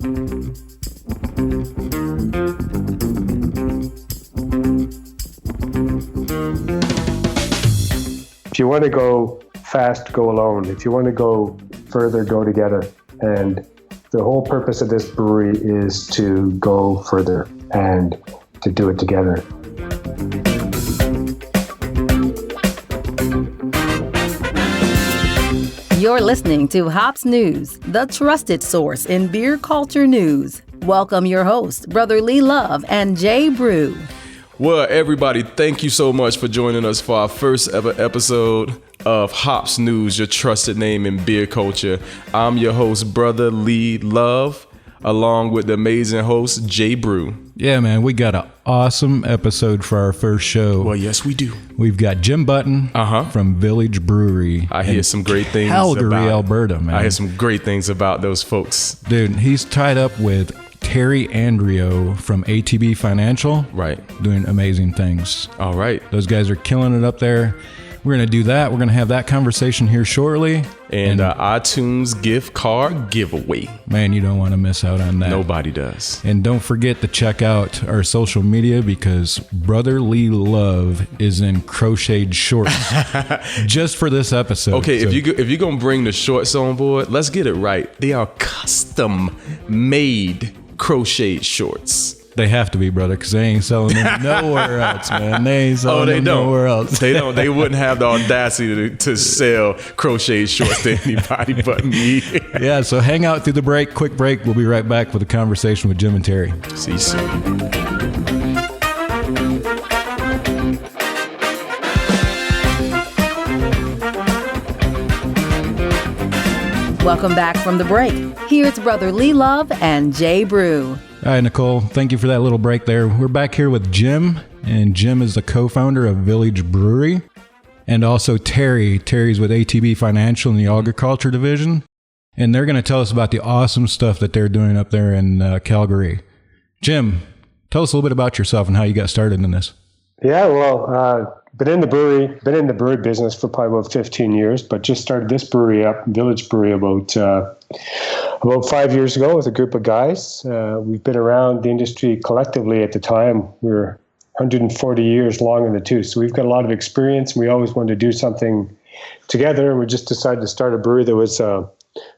If you want to go fast, go alone. If you want to go further, go together. And the whole purpose of this brewery is to go further and to do it together. You're listening to Hops News, the trusted source in beer culture news. Welcome your hosts, Brother Lee Love and Jay Brew. Well, everybody, thank you so much for joining us for our first ever episode of Hops News, your trusted name in beer culture. I'm your host, Brother Lee Love, along with the amazing host, Jay Brew. Yeah, man, we got an awesome episode for our first show. Well, yes, we do. We've got Jim Button from Village Brewery. I hear some great things Calgary, about Alberta, man. I hear some great things about those folks. Dude, he's tied up with Terry Andryo from ATB Financial. Right. Doing amazing things. All right. Those guys are killing it up there. We're going to do that. We're going to have that conversation here shortly. And iTunes gift card giveaway. Man, you don't want to miss out on that. Nobody does. And don't forget to check out our social media because Brother Lee Love is in crocheted shorts just for this episode. Okay, so if you're going to bring the shorts on board, let's get it right. They are custom made crocheted shorts. They have to be, brother, because they ain't selling them nowhere else, man. They ain't selling them nowhere else. They don't. They wouldn't have the audacity to sell crochet shorts to anybody but me. Yeah, so hang out through the break. Quick break. We'll be right back with a conversation with Jim and Terry. See you soon. Welcome back from the break. Here's Brother Lee Love and Jay Brew. All right, Nicole, thank you for that little break there. We're back here with Jim, and Jim is the co-founder of Village Brewery, and also Terry. Terry's with ATB Financial in the agriculture division, and they're going to tell us about the awesome stuff that they're doing up there in Calgary. Jim, tell us a little bit about yourself and how you got started in this. Yeah, well, been in the brewery business for probably about 15 years, but just started this brewery up, Village Brewery, about 5 years ago with a group of guys. We've been around the industry collectively at the time. We were 140 years long in the tooth, so we've got a lot of experience. We always wanted to do something together, and we just decided to start a brewery that was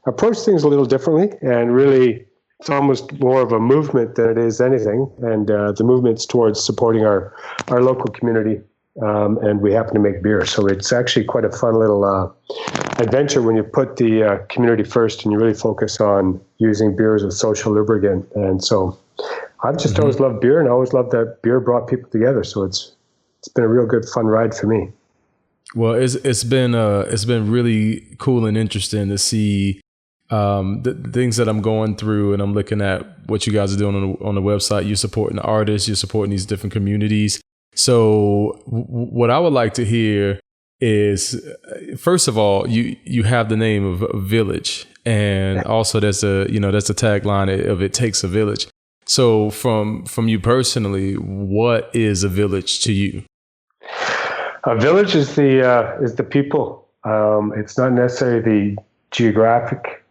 approach things a little differently, and really it's almost more of a movement than it is anything, and the movement's towards supporting our local community. And we happen to make beer. So it's actually quite a fun little adventure when you put the community first and you really focus on using beer as a social lubricant. And so I've just always loved beer, and I always loved that beer brought people together. So it's been a real good fun ride for me. Well, it's been really cool and interesting to see the things that I'm going through, and I'm looking at what you guys are doing on the website. You're supporting the artists, you're supporting these different communities. So what I would like to hear is, first of all, you have the name of Village, and also that's the tagline of It Takes a Village. So from you personally, what is a village to you? A village is the people. It's not necessarily the geographic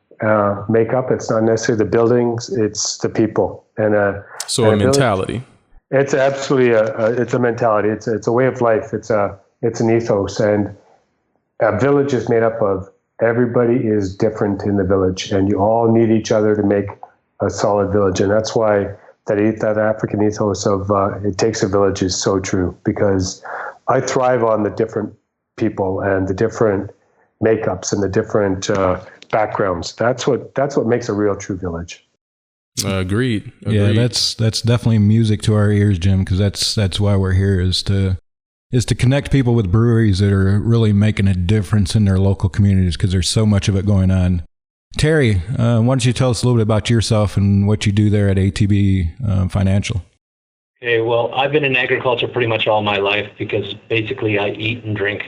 makeup. It's not necessarily the buildings. It's the people. And a mentality. It's absolutely it's a mentality. It's a way of life. It's an ethos, and a village is made up of everybody is different in the village, and you all need each other to make a solid village. And that's why that African ethos of it takes a village is so true, because I thrive on the different people and the different makeups and the different backgrounds. That's what makes a real true village. Agreed. Yeah, that's definitely music to our ears, Jim, because that's why we're here is to connect people with breweries that are really making a difference in their local communities, because there's so much of it going on. Terry, why don't you tell us a little bit about yourself and what you do there at ATB Financial? Okay, well, I've been in agriculture pretty much all my life because basically I eat and drink.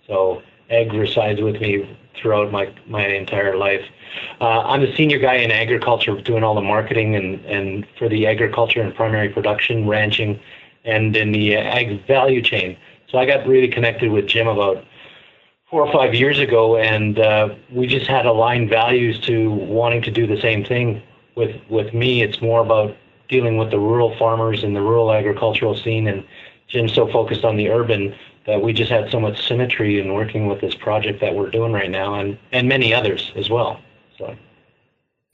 So ag resides with me throughout my entire life. I'm a senior guy in agriculture doing all the marketing and for the agriculture and primary production, ranching, and in the ag value chain. So I got really connected with Jim about 4 or 5 years ago, and we just had aligned values to wanting to do the same thing with me, it's more about dealing with the rural farmers and the rural agricultural scene, and Jim's so focused on the urban that we just had so much symmetry in working with this project that we're doing right now, and many others as well. So,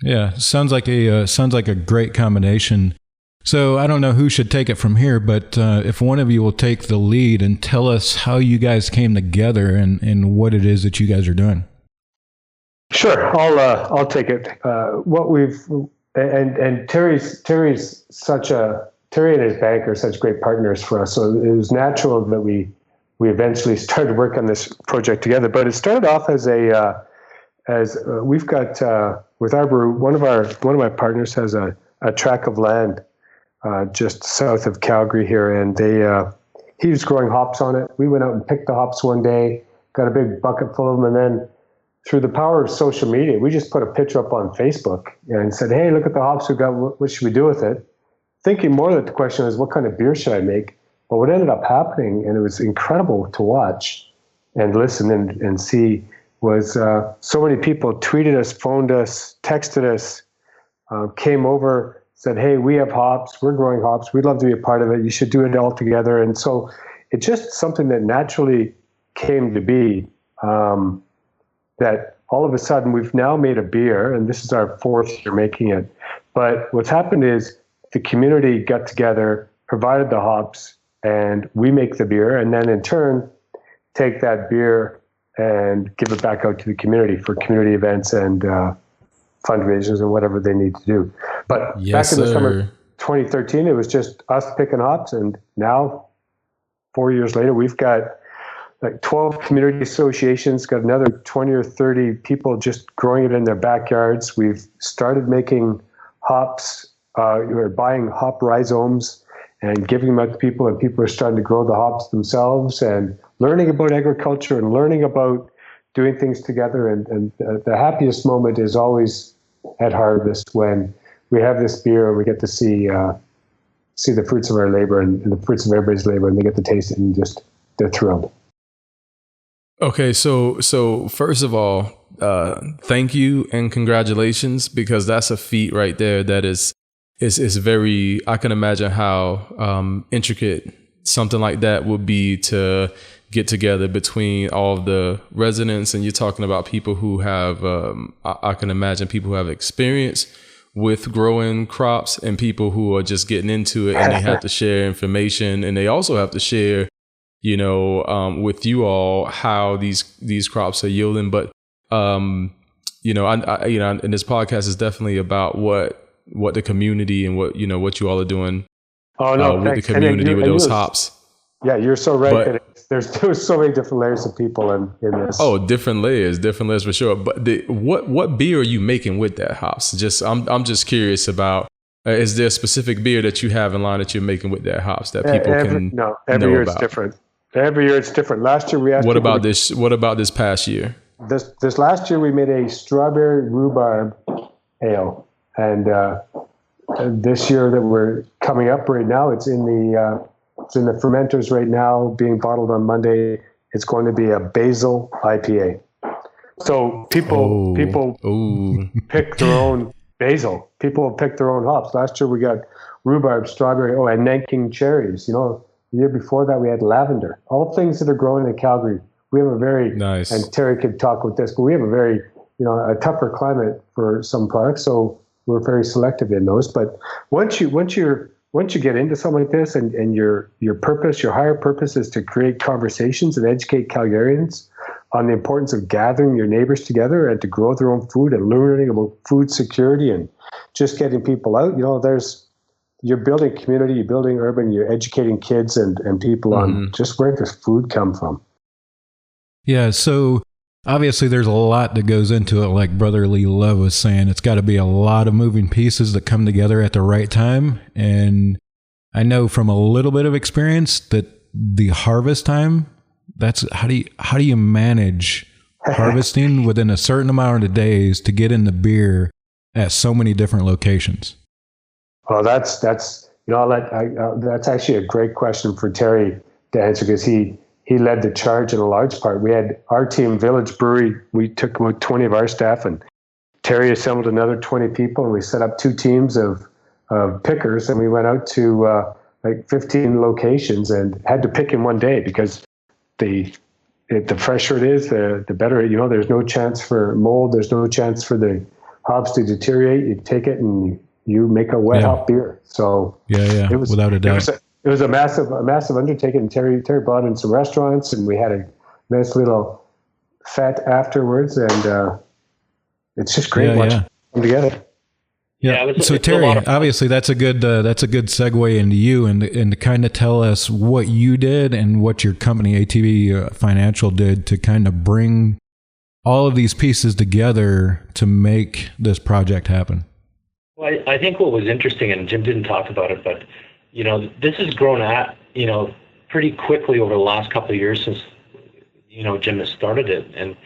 yeah, sounds like a great combination. So I don't know who should take it from here, but if one of you will take the lead and tell us how you guys came together and what it is that you guys are doing. Sure, I'll take it. What we've and Terry's Terry and his bank are such great partners for us, so it was natural that we eventually started work on this project together. But it started off as we've got with our brew, one of my partners has a tract of land just south of Calgary here, and he was growing hops on it. We went out and picked the hops one day, got a big bucket full of them, and then through the power of social media, we just put a picture up on Facebook and said, "Hey, look at the hops we got. What should we do with it?" Thinking more that the question is, what kind of beer should I make? But what ended up happening, and it was incredible to watch and listen and see, was so many people tweeted us, phoned us, texted us, came over, said, "Hey, we have hops. We're growing hops. We'd love to be a part of it. You should do it all together." And so it's just something that naturally came to be, that all of a sudden we've now made a beer, and this is our 4th year making it. But what's happened is the community got together, provided the hops, and we make the beer, and then in turn take that beer and give it back out to the community for community events and fundraisers and whatever they need to do. But back in the summer 2013, it was just us picking hops, and now 4 years later, we've got like 12 community associations, got another 20 or 30 people just growing it in their backyards. We've started making hops, we're buying hop rhizomes and giving them out to people, and people are starting to grow the hops themselves and learning about agriculture and learning about doing things together. And the happiest moment is always at harvest when we have this beer and we get to see the fruits of our labor and the fruits of everybody's labor, and they get to taste it and just they're thrilled. Okay, so first of all, thank you and congratulations, because that's a feat right there that is very, I can imagine how intricate something like that would be to get together between all of the residents. And you're talking about people who have, I can imagine people who have experience with growing crops and people who are just getting into it, and they have to share information, and they also have to share, with you all how these crops are yielding. But and this podcast is definitely about what the community and what you all are doing. Oh no, with the community with those hops. Yeah, you're so right. But there's so many different layers of people in this. Oh, different layers for sure. But what beer are you making with that hops? I'm just curious about. Is there a specific beer that you have in line that you're making with that hops that people can know about? Every year it's different. Every year it's different. Last year we asked. What about this past year? This last year we made a strawberry rhubarb ale, and this year that we're coming up right now, it's in the fermenters right now, being bottled on Monday. It's going to be a basil IPA. So people pick their own basil. People pick their own hops. Last year we got rhubarb, strawberry, and Nanking cherries. The year before that we had lavender. All things that are growing in Calgary. We have a very nice. And Terry could talk with this, but we have a very a tougher climate for some products, so we're very selective in those. But once you get into something like this, and your purpose, your higher purpose, is to create conversations and educate Calgarians on the importance of gathering your neighbors together and to grow their own food and learning about food security and just getting people out. You're building community, you're building urban, you're educating kids and people on just where does food come from. Yeah, so obviously there's a lot that goes into it. Like Brother Lee Love was saying, it's got to be a lot of moving pieces that come together at the right time. And I know from a little bit of experience that the harvest time, that's how do you manage harvesting within a certain amount of days to get in the beer at so many different locations? Well, that's that's actually a great question for Terry to answer, because he led the charge in a large part. We had our team, Village Brewery. We took about 20 of our staff and Terry assembled another 20 people, and we set up 2 teams of pickers, and we went out to like 15 locations and had to pick in one day because the fresher it is, the better. There's no chance for mold. There's no chance for the hops to deteriorate. You take it and you make a wet hop beer. So it was, without a doubt, it was a massive undertaking. And Terry brought in some restaurants, and we had a nice little fete afterwards, and it's just great watching them together. Yeah. So Terry, obviously that's a good segue into you and to kind of tell us what you did and what your company ATB Financial did to kind of bring all of these pieces together to make this project happen. Well, I think what was interesting, and Jim didn't talk about it, but this has grown pretty quickly over the last couple of years since Jim has started it, and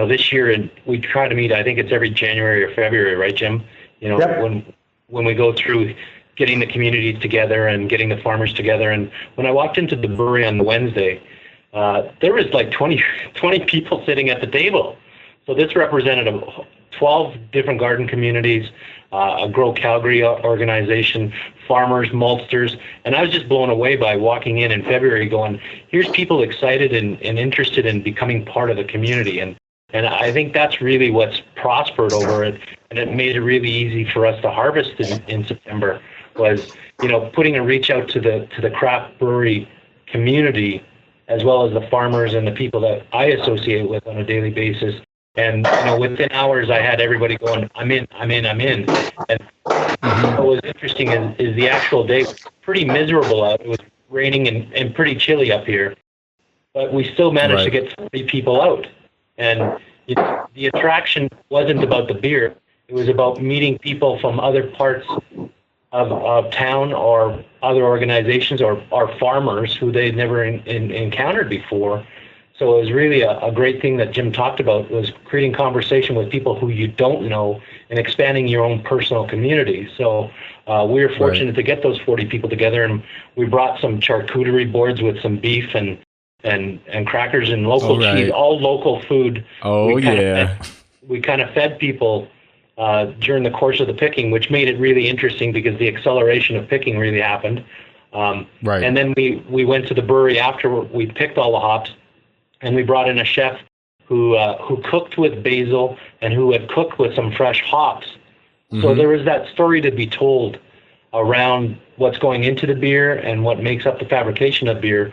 this year, and we try to meet. I think it's every January or February, right, Jim? When we go through getting the community together and getting the farmers together. And when I walked into the brewery on the Wednesday, there was like 20 people sitting at the table. So this represented 12 different garden communities, a Grow Calgary organization, farmers, maltsters. And I was just blown away by walking in February going, here's people excited and interested in becoming part of the community. And I think that's really what's prospered over it, and it made it really easy for us to harvest in September. Was putting a reach out to the craft brewery community, as well as the farmers and the people that I associate with on a daily basis. And within hours, I had everybody going, I'm in. And what was interesting is the actual day was pretty miserable out. It was raining and pretty chilly up here, but we still managed to get 40 people out. And the attraction wasn't about the beer. It was about meeting people from other parts of town or other organizations or farmers who they'd never encountered before. So it was really a great thing that Jim talked about, was creating conversation with people who you don't know and expanding your own personal community. So we were fortunate to get those 40 people together, and we brought some charcuterie boards with some beef and crackers and local cheese, all local food. We kind of fed people during the course of the picking, which made it really interesting because the acceleration of picking really happened. And then we went to the brewery after we picked all the hops, and we brought in a chef who cooked with basil and who had cooked with some fresh hops. So there was that story to be told around what's going into the beer and what makes up the fabrication of beer,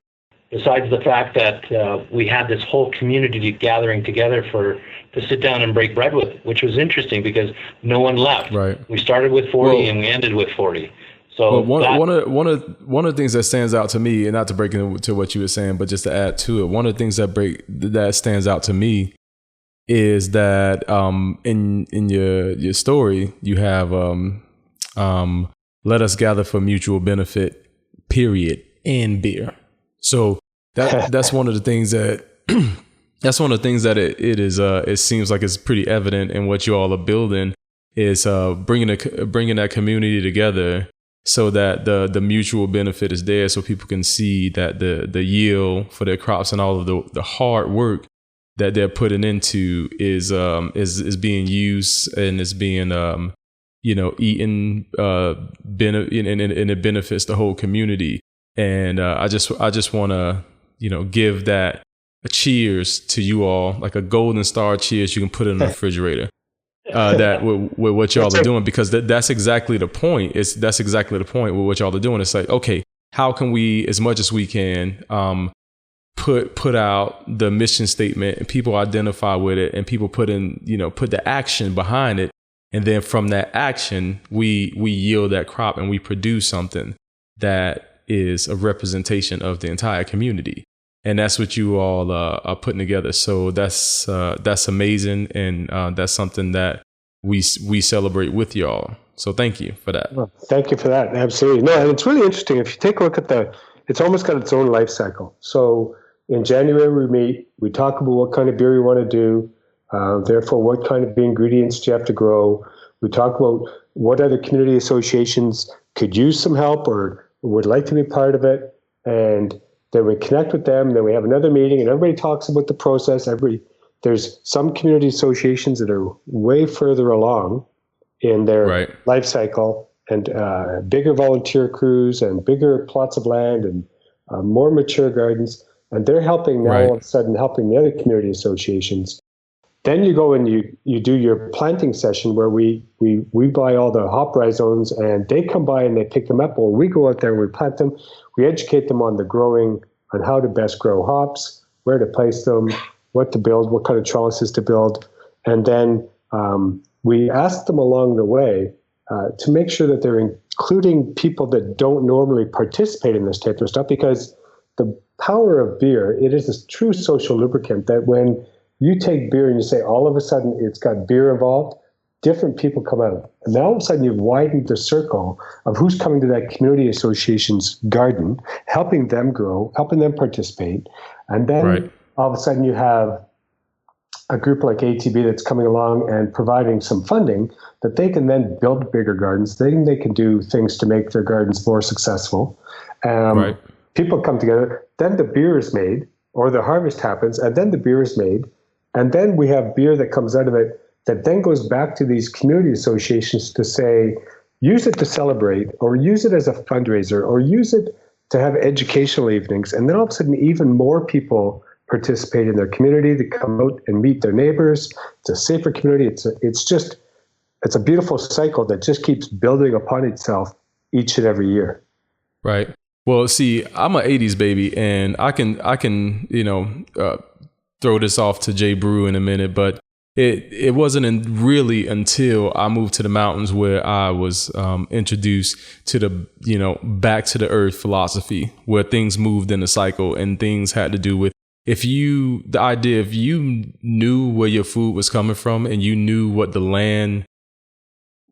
besides the fact that we had this whole community gathering together to sit down and break bread with, which was interesting because no one left. We started with 40 and we ended with 40. So one of the things that stands out to me, and not to break into what you were saying, but just to add to it, one of the things that stands out to me is that in your story you have let us gather for mutual benefit, period, and beer. So that's one of the things that it seems like it's pretty evident in what you all are building is bringing that community together so that the mutual benefit is there, so people can see that the yield for their crops and all of the hard work that they're putting into is being used and is being eaten and it benefits the whole community. And I just want to give that a cheers to you all, like a golden star cheers you can put in the refrigerator. That with what y'all are doing, because that's exactly the point. That's exactly the point with what y'all are doing. It's like, okay, how can we, as much as we can, put out the mission statement and people identify with it and people put the action behind it, and then from that action we yield that crop and we produce something that is a representation of the entire community. And that's what you all are putting together. So that's amazing, and that's something that we celebrate with y'all. So thank you for that. Well, thank you for that. Absolutely. No, and it's really interesting. If you take a look at it's almost got its own life cycle. So in January we meet, we talk about what kind of beer we want to do, therefore what kind of ingredients do you have to grow. We talk about what other community associations could use some help or would like to be part of it, and then we connect with them, and then we have another meeting, and everybody talks about the process. Everybody there's some community associations that are way further along in their life cycle, and bigger volunteer crews and bigger plots of land and more mature gardens. And they're helping now all of a sudden helping the other community associations. Then you go and you do your planting session where we buy all the hop rhizomes and they come by and they pick them up, or we go out there and we plant them. We educate them on the growing, on how to best grow hops, where to place them, what to build, what kind of trellises to build. And then we ask them along the way to make sure that they're including people that don't normally participate in this type of stuff, because the power of beer, it is a true social lubricant that when you take beer and you say all of a sudden it's got beer involved, different people come out. And now all of a sudden you've widened the circle of who's coming to that community association's garden, helping them grow, helping them participate. And then all of a sudden you have a group like ATB that's coming along and providing some funding that they can then build bigger gardens. Then they can do things to make their gardens more successful. People come together, then the beer is made, or the harvest happens, and then the beer is made. And then we have beer that comes out of it that then goes back to these community associations to say, use it to celebrate, or use it as a fundraiser, or use it to have educational evenings. And then all of a sudden, even more people participate in their community. They come out and meet their neighbors. It's a safer community. It's a beautiful cycle that just keeps building upon itself each and every year. Right. Well, see, I'm an 80s baby, and I can throw this off to Jay Brew in a minute, but it wasn't really until I moved to the mountains where I was introduced to the, back to the earth philosophy, where things moved in a cycle and things had to do with if you knew where your food was coming from and you knew what the land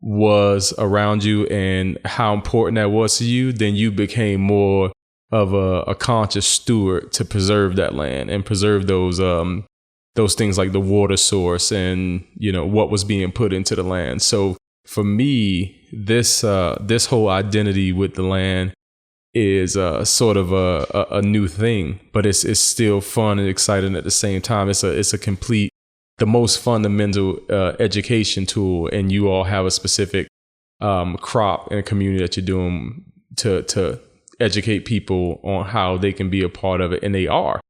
was around you and how important that was to you, then you became more of a conscious steward to preserve that land and preserve those things like the water source and what was being put into the land. So for me, this whole identity with the land is sort of a new thing, but it's still fun and exciting at the same time. It's a complete, the most fundamental education tool, and you all have a specific crop and community that you're doing to educate people on how they can be a part of it, and they are.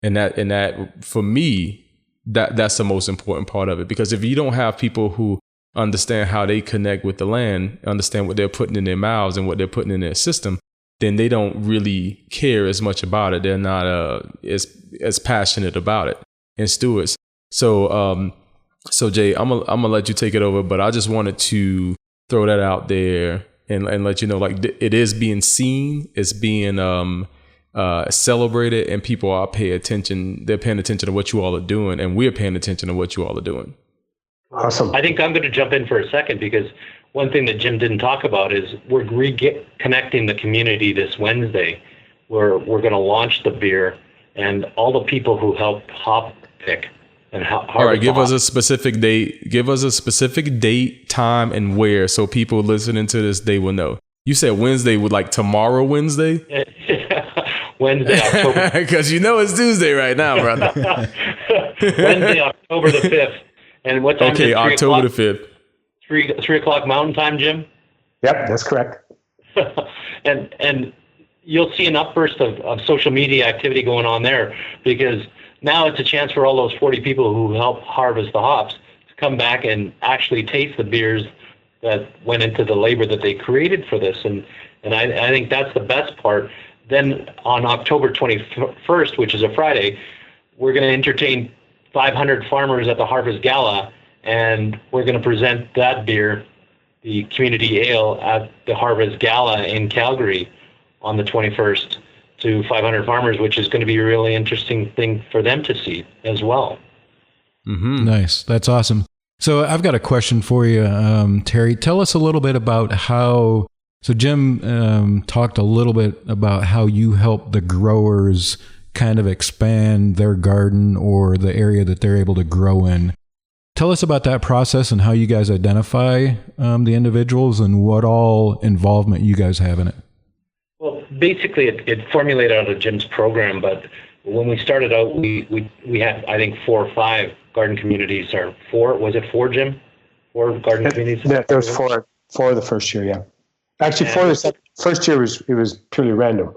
And that for me, that's the most important part of it, because if you don't have people who understand how they connect with the land, understand what they're putting in their mouths and what they're putting in their system, then they don't really care as much about it. They're not as passionate about it and stewards. So Jay, I'm gonna let you take it over, but I just wanted to throw that out there and let you know, like, it is being seen, it's being celebrated, and people are paying attention. They're paying attention to what you all are doing, and we're paying attention to what you all are doing. Awesome. I think I'm going to jump in for a second, because one thing that Jim didn't talk about is we're reconnecting the community this Wednesday. We're going to launch the beer, and all the people who help hop pick and harvest. All right, give us a specific date. Give us a specific date, time, and where, so people listening to this, they will know. You said Wednesday, with like tomorrow Wednesday? Wednesday, October. Because it's Tuesday right now, brother. Wednesday, October the 5th. And what time? Okay, October the 5th. 3 o'clock Mountain Time, Jim? Yep, that's correct. and you'll see an upburst of social media activity going on there, because now it's a chance for all those 40 people who help harvest the hops to come back and actually taste the beers that went into the labor that they created for this. And I think that's the best part. Then on October 21st, which is a Friday, we're going to entertain 500 farmers at the Harvest Gala, and we're going to present that beer, the community ale, at the Harvest Gala in Calgary on the 21st to 500 farmers, which is going to be a really interesting thing for them to see as well. Mm-hmm. Nice. That's awesome. So I've got a question for you, Terry. Tell us a little bit about how, so Jim talked a little bit about how you help the growers kind of expand their garden or the area that they're able to grow in. Tell us about that process and how you guys identify the individuals and what all involvement you guys have in it. Well, basically, it formulated out of Jim's program, but When we started out, we had, I think, 4 or 5 garden communities, or 4. Was it 4, Jim? 4 garden communities? Yeah, there was four the first year, yeah. Actually, 4 the first year was purely random.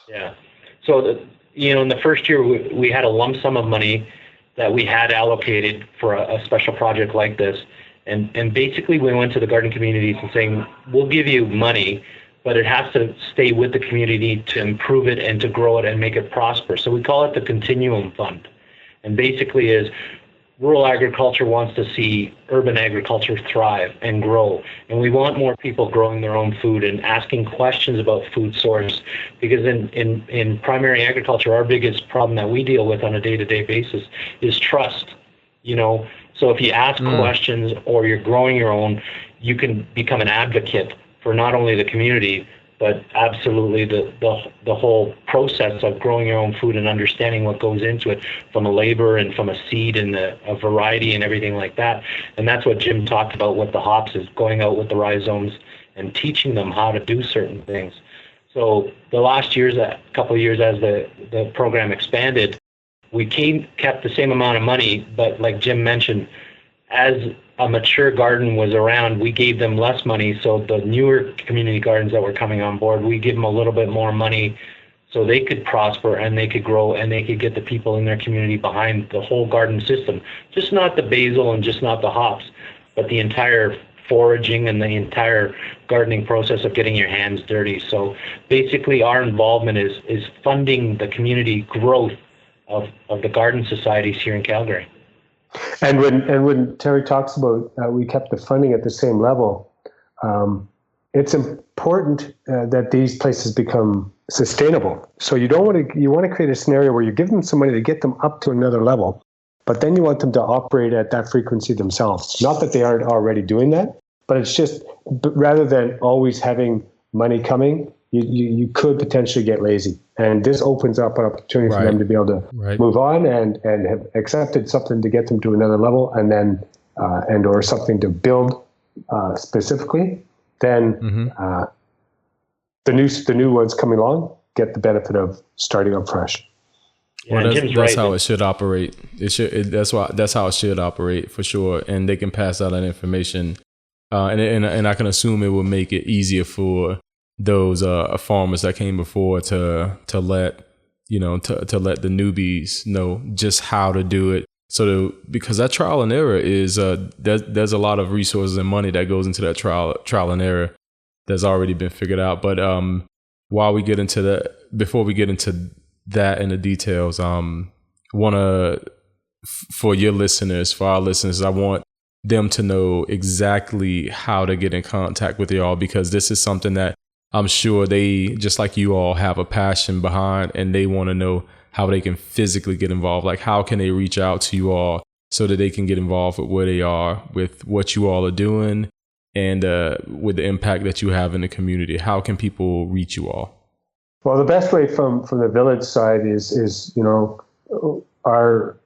Yeah. So, in the first year, we had a lump sum of money that we had allocated for a special project like this. And basically, we went to the garden communities and saying, we'll give you money, but it has to stay with the community to improve it and to grow it and make it prosper. So we call it the Continuum Fund. And basically is rural agriculture wants to see urban agriculture thrive and grow. And we want more people growing their own food and asking questions about food source. Because in primary agriculture, our biggest problem that we deal with on a day-to-day basis is trust. So if you ask questions or you're growing your own, you can become an advocate for not only the community, but absolutely the whole process of growing your own food and understanding what goes into it from a labor and from a seed and a variety and everything like that. And that's what Jim talked about with the hops, is going out with the rhizomes and teaching them how to do certain things. So the last couple of years as the program expanded, we kept the same amount of money, but like Jim mentioned, as a mature garden was around, we gave them less money. So the newer community gardens that were coming on board, we give them a little bit more money so they could prosper and they could grow and they could get the people in their community behind the whole garden system. Just not the basil and just not the hops, but the entire foraging and the entire gardening process of getting your hands dirty. So basically our involvement is funding the community growth of the garden societies here in Calgary. And when Terry talks about we kept the funding at the same level, it's important that these places become sustainable. So you want to create a scenario where you give them some money to get them up to another level, but then you want them to operate at that frequency themselves. Not that they aren't already doing that, but it's just rather than always having money coming, you could potentially get lazy. And this opens up an opportunity for them to be able to move on and have accepted something to get them to another level, and then and or something to build specifically. Then the new ones coming along get the benefit of starting up fresh. Well, that's how it should operate. That's how it should operate for sure. And they can pass out that information, and I can assume it will make it easier for those farmers that came before to let the newbies know just how to do it. So because that trial and error is there's a lot of resources and money that goes into that trial and error that's already been figured out. But before we get into that and the details, for our listeners, I want them to know exactly how to get in contact with y'all, because this is something that I'm sure they, just like you all, have a passion behind, and they want to know how they can physically get involved. Like, how can they reach out to you all so that they can get involved with where they are, with what you all are doing, and with the impact that you have in the community? How can people reach you all? Well, the best way from the village side is our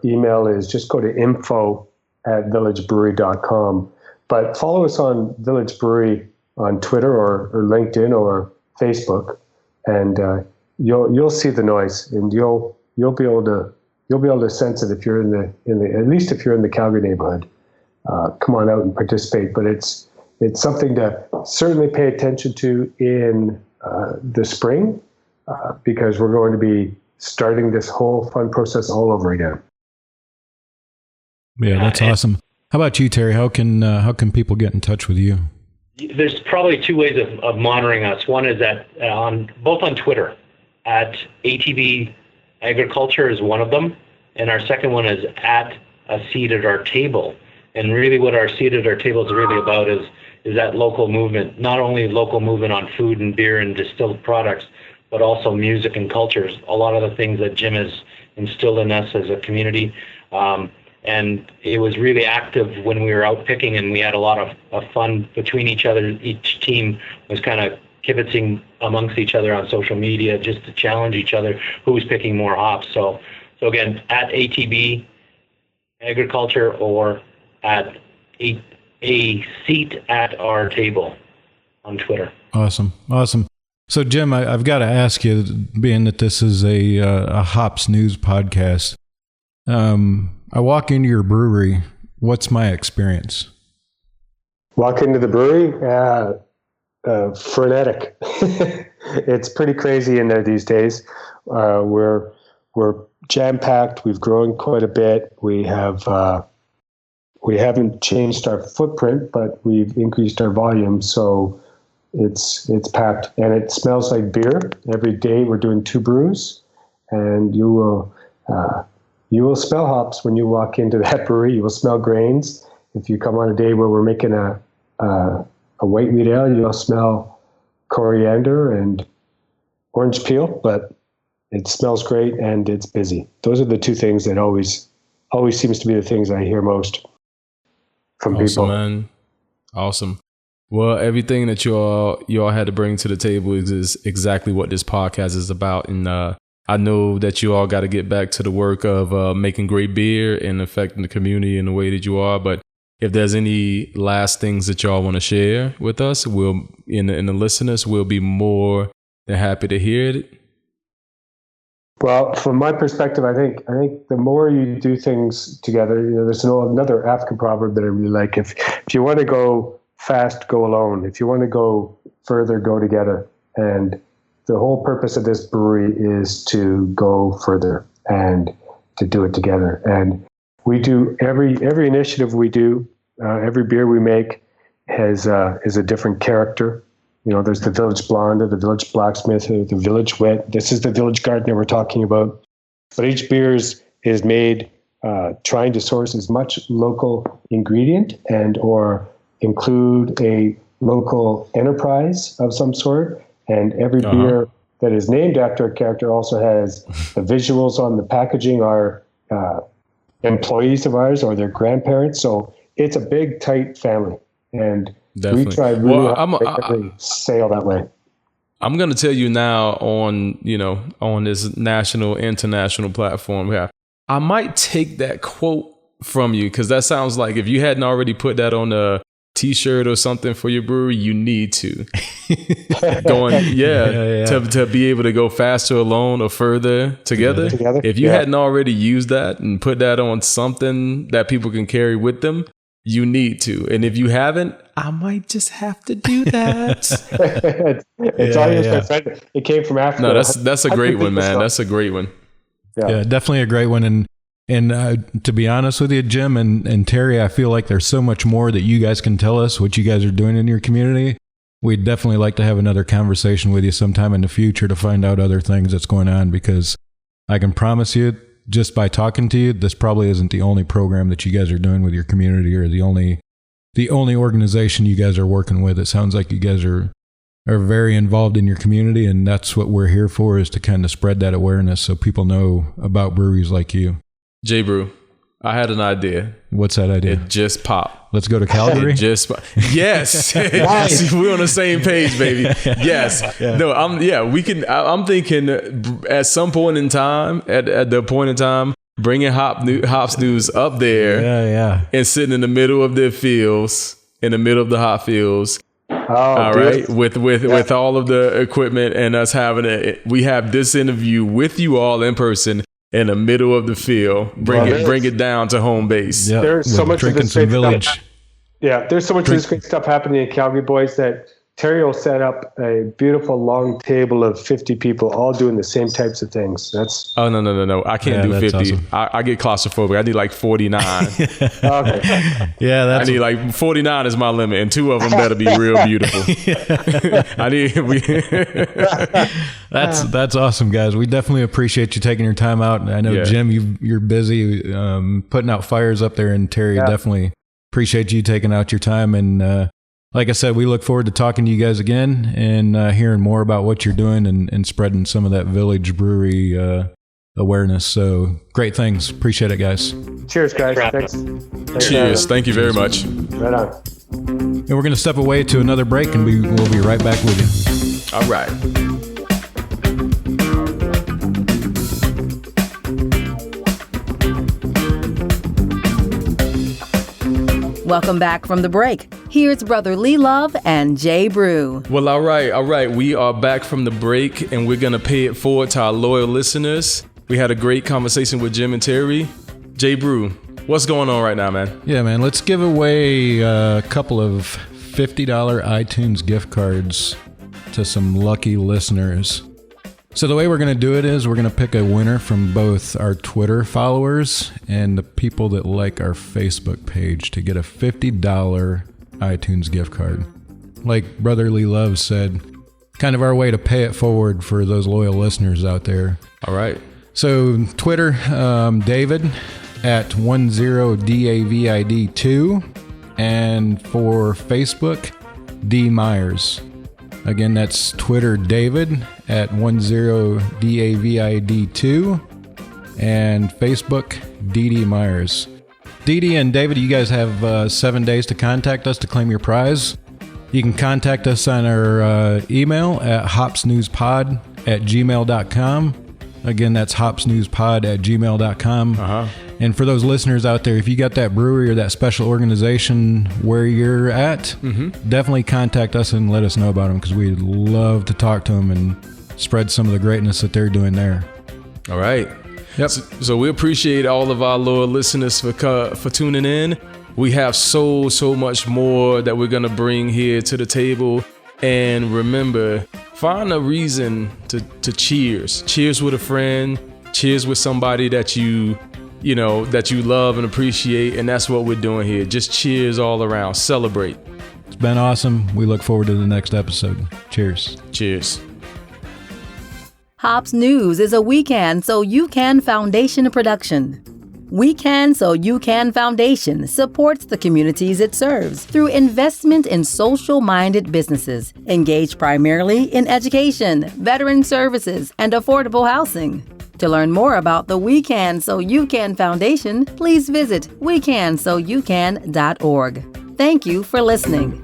email is just go to info@villagebrewery.com. But follow us on Village Brewery on Twitter or LinkedIn or Facebook, and you'll see the noise, and you'll be able to sense it if you're in the at least if you're in the Calgary neighborhood. Come on out and participate. But it's something to certainly pay attention to in the spring, because we're going to be starting this whole fun process all over again. Yeah, that's awesome. How about you, Terry? How can people get in touch with you? There's probably 2 ways of monitoring us. One is that both on Twitter, at ATB Agriculture is one of them, and our second one is at a seat at our table. And really what our seat at our table is really about is that local movement, not only local movement on food and beer and distilled products, but also music and cultures. A lot of the things that Jim has instilled in us as a community. And it was really active when we were out picking, and we had a lot of fun between each other. Each team was kind of kibitzing amongst each other on social media just to challenge each other who was picking more hops. So again, at ATB Agriculture or at a seat at our table on Twitter. Awesome. So, Jim, I've got to ask you, being that this is a hops news podcast, I walk into your brewery. What's my experience? Walk into the brewery, frenetic. It's pretty crazy in there these days. We're jam-packed. We've grown quite a bit. We haven't changed our footprint, but we've increased our volume. So it's packed, and it smells like beer. Every day we're doing 2 brews, and you will smell hops when you walk into that brewery. You will smell grains. If you come on a day where we're making a white wheat ale, you'll smell coriander and orange peel, but it smells great and it's busy. Those are the 2 things that always seems to be the things I hear most from people. Man. Awesome. Well, everything that you all had to bring to the table is exactly what this podcast is about. And I know that you all got to get back to the work of making great beer and affecting the community in the way that you are. But if there's any last things that y'all want to share with us, we'll in the listeners, we'll be more than happy to hear it. Well, from my perspective, I think the more you do things together, there's another African proverb that I really like. If you want to go fast, go alone. If you want to go further, go together. And the whole purpose of this brewery is to go further and to do it together. And we do every initiative we do, every beer we make is a different character. There's the Village Blonde, or the Village Blacksmith, or the Village Wet. This is the Village Gardener we're talking about. But each beer is made trying to source as much local ingredient and or include a local enterprise of some sort. And every beer that is named after a character also has the visuals on the packaging are employees of ours or their grandparents. So it's a big, tight family. And definitely. We try really hard to make every sale that way. I'm going to tell you now on this national, international platform, I might take that quote from you, because that sounds like if you hadn't already put that on a T-shirt or something for your brewery, you need to. To be able to go faster alone or further together. If you hadn't already used that and put that on something that people can carry with them, you need to. And if you haven't, I might just have to do that. It's obvious, my friend. It came from Africa. No, that's a great one, man. That's a great one. Yeah, definitely a great one. And to be honest with you, Jim and Terry, I feel like there's so much more that you guys can tell us what you guys are doing in your community. We'd definitely like to have another conversation with you sometime in the future to find out other things that's going on, because I can promise you, just by talking to you, this probably isn't the only program that you guys are doing with your community, or the only organization you guys are working with. It sounds like you guys are very involved in your community, and that's what we're here for, is to kind of spread that awareness so people know about breweries like you. J Brew, I had an idea. What's that idea? It just popped. Let's go to Calgary. Yes. We're on the same page, baby. Yes. Yeah. No, we can. I'm thinking at some point in time, at the point in time, bringing hops news up there, and sitting in the middle of their fields, in the middle of the hop fields. All right, with all of the equipment and us having we have this interview with you all in person in the middle of the field. Bring it down to home base. Yeah. There's so much of this great village. Stuff. Yeah, there's so much of this great stuff happening in Calgary, boys, that Terry will set up a beautiful long table of 50 people all doing the same types of things. That's no. I can't do 50. Awesome. I get claustrophobic. I need like 49. Okay. Yeah, I need like 49 is my limit, and 2 of them better be real beautiful. That's awesome, guys. We definitely appreciate you taking your time out. I know, Jim, you're busy putting out fires up there, and Terry, definitely appreciate you taking out your time. And like I said, we look forward to talking to you guys again and hearing more about what you're doing and spreading some of that Village Brewery awareness. So great things. Appreciate it, guys. Cheers, guys. Thanks. Cheers. Thank you very much. Right on. And we're going to step away to another break, and we'll be right back with you. All right. Welcome back from the break. Here's Brother Lee Love and Jay Brew. Well, all right. We are back from the break, and we're going to pay it forward to our loyal listeners. We had a great conversation with Jim and Terry. Jay Brew, what's going on right now, man? Yeah, man, let's give away a couple of $50 iTunes gift cards to some lucky listeners. So the way we're going to do it is we're going to pick a winner from both our Twitter followers and the people that like our Facebook page to get a $50 iTunes gift card. Like Brotherly Love said, kind of our way to pay it forward for those loyal listeners out there. All right. So Twitter, David at 10DAVID2, and for Facebook, D Myers. Again, that's Twitter David at 10DAVID2, and Facebook DD Myers. DD and David, you guys have 7 days to contact us to claim your prize. You can contact us on our email at hopsnewspod@gmail.com. Again, that's hopsnewspod@gmail.com. And for those listeners out there, if you got that brewery or that special organization where you're at, definitely contact us and let us know about them, because we'd love to talk to them and spread some of the greatness that they're doing there. All right. Yep. So we appreciate all of our loyal listeners for tuning in. We have so much more that we're going to bring here to the table. And remember, find a reason to cheers. Cheers with a friend. Cheers with somebody that you love and appreciate. And that's what we're doing here. Just cheers all around. Celebrate. It's been awesome. We look forward to the next episode. Cheers. Cheers. Hops News is a We Can So You Can Foundation production. We Can So You Can Foundation supports the communities it serves through investment in social-minded businesses engaged primarily in education, veteran services, and affordable housing. To learn more about the We Can So You Can Foundation, please visit wecansoyoucan.org. Thank you for listening.